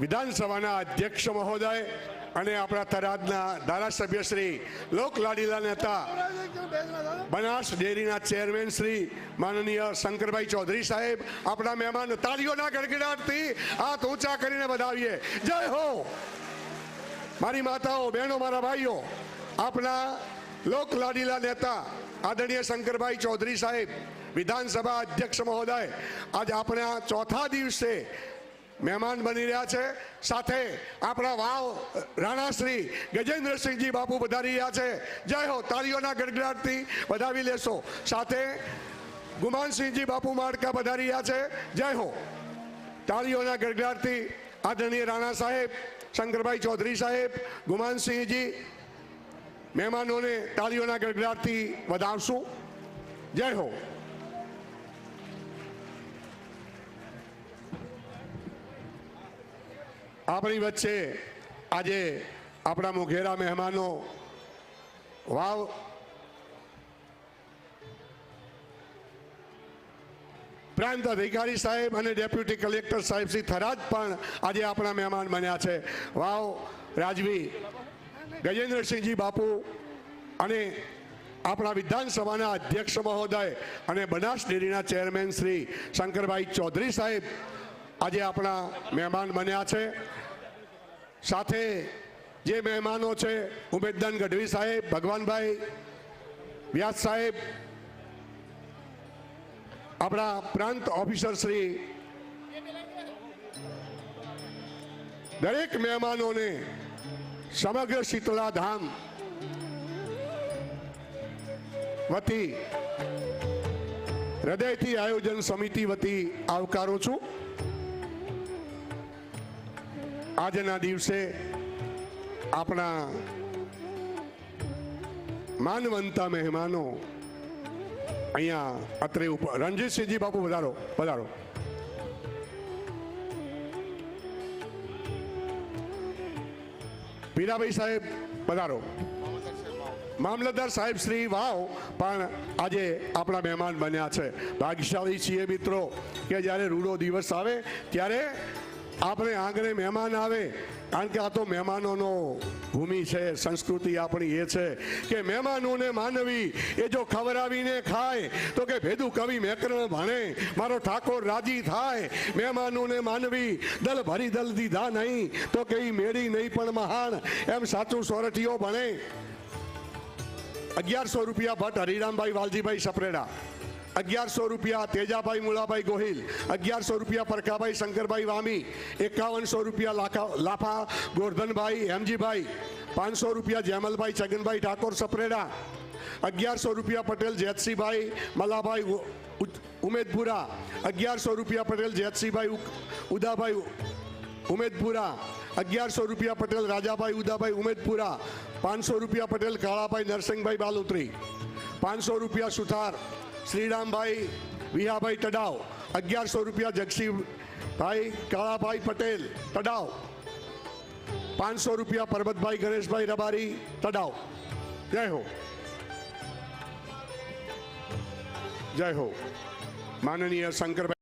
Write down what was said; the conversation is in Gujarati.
વિધાનસભાના અધ્યક્ષ મહોદય અને આપણા થરાદના ધારાસભ્ય શ્રી લોકલાડીલા નેતા બનાસ ડેરીના ચેરમેન શ્રી માનનીય શંકરભાઈ ચૌધરી સાહેબ, આપણા મહેમાન તાળીઓના ગડગડાટથી હાથ ઊંચા કરીને વધાવીએ. જય હો. મારી માતાઓ, બહેનો, મારા ભાઈઓ, આપણા લોકલાડીલા નેતા આદરણીય શંકરભાઈ ચૌધરી સાહેબ, વિધાનસભા અધ્યક્ષ મહોદય, આજે આપણે ચોથા દિવસે મહેમાન બની રહ્યા છે. સાથે આપણા વાવ રાણાશ્રી ગજેન્દ્રસિંહજી બાપુ વધારી રહ્યા છે. જય હો. તાળીઓના ગડગડાટથી વધાવી લેશો. સાથે ગુમાનસિંહજી બાપુ માડકા વધારી રહ્યા છે. જય હો. તાળીઓના ગડગડાટથી આદરણીય રાણા સાહેબ, શંકરભાઈ ચૌધરી સાહેબ, ગુમાનસિંહજી મહેમાનોને તાળીઓના ગડગડાટથી વધાવશું. જય હો. આપણી વચ્ચે આજે આપણા મોઘેરા મહેમાનો વાવ પ્રાંત અધિકારી સાહેબ અને ડેપ્યુટી કલેક્ટર સાહેબ શ્રી થરાદ પણ આજે આપણા મહેમાન બન્યા છે. વાવ રાજવી ગજેન્દ્રસિંહજી બાપુ અને આપણા વિધાનસભાના અધ્યક્ષ મહોદય અને બનાસ ડેરીના ચેરમેન શ્રી શંકરભાઈ ચૌધરી સાહેબ આજે આપણા મહેમાન બન્યા છે. સાથે જે મહેમાનો છે, ઉમેદદાન ગઢવી સાહેબ, ભગવાનભાઈ વ્યાસ સાહેબ, આપણા પ્રાંત ઓફિસર શ્રી, દરેક મહેમાનોને સમગ્ર શીતળા ધામ વતી હૃદયથી આયોજન સમિતિ વતી આવકારું છું. આજના દિવસે આપણા માનવંતા મહેમાનો અહીંયા અત્રે ઉપર. રણજીતસિંહજી બાપુ પધારો, પધારો. પીરાભાઈ સાહેબ પધારો. મામલતદાર સાહેબ શ્રી વાવ પણ આજે આપણા મહેમાન બન્યા છે. ભાગ્યશાળી છીએ મિત્રો કે જ્યારે રૂડો દિવસ આવે ત્યારે આપણે આંગણે મહેમાન આવે, કારણ કે આ તો મહેમાનોનો ભૂમિ છે. સંસ્કૃતિ આપણી એ છે કે મહેમાનોને માનવી, એ જો ખવડાવીને ખાય તો કે ભેદું કવિ મેકરણ ભણે, મારો ઠાકોર રાજી થાય. મહેમાનોને માનવી, દલ ભરી દલ દીધા નહીં તો કે મેળી નહીં પણ મહાન, એમ સાચું સોરઠીઓ ભણે. 1100 રૂપિયા ભટ્ટ હરિરામભાઈ વાલજીભાઈ સપરેડા, 1100 રૂપિયા તેજાભાઈ મુળાભાઈ ગોહિલ, 1100 રૂપિયા પરખાભાઈ શંકરભાઈ વામી, 5100 રૂપિયા લાફા ગોરધનભાઈ હેમજીભાઈ, 500 રૂપિયા જેમલભાઈ છગનભાઈ ઠાકોર સપરેડા, 1100 રૂપિયા પટેલ જેતસિંહભાઈ મલાભાઈ ઉમેદપુરા, 1100 રૂપિયા પટેલ જેતસિંહભાઈ ઉદાભાઈ ઉમેદપુરા, 1100 રૂપિયા પટેલ રાજાભાઈ ઉદાભાઈ ઉમેદપુરા, 500 રૂપિયા પટેલ કાળાભાઈ નરસિંહભાઈ બાલુત્રી, 500 રૂપિયા સુથાર શ્રીરામભાઈ વિહાભાઈ તડાવ, 1100 રૂપિયા જગસીભાઈ કાળાભાઈ પટેલ તડાવ, 500 રૂપિયા પરબતભાઈ ગણેશભાઈ રબારી તડાવ. જય હો. જય હો. માનનીય શંકરભાઈ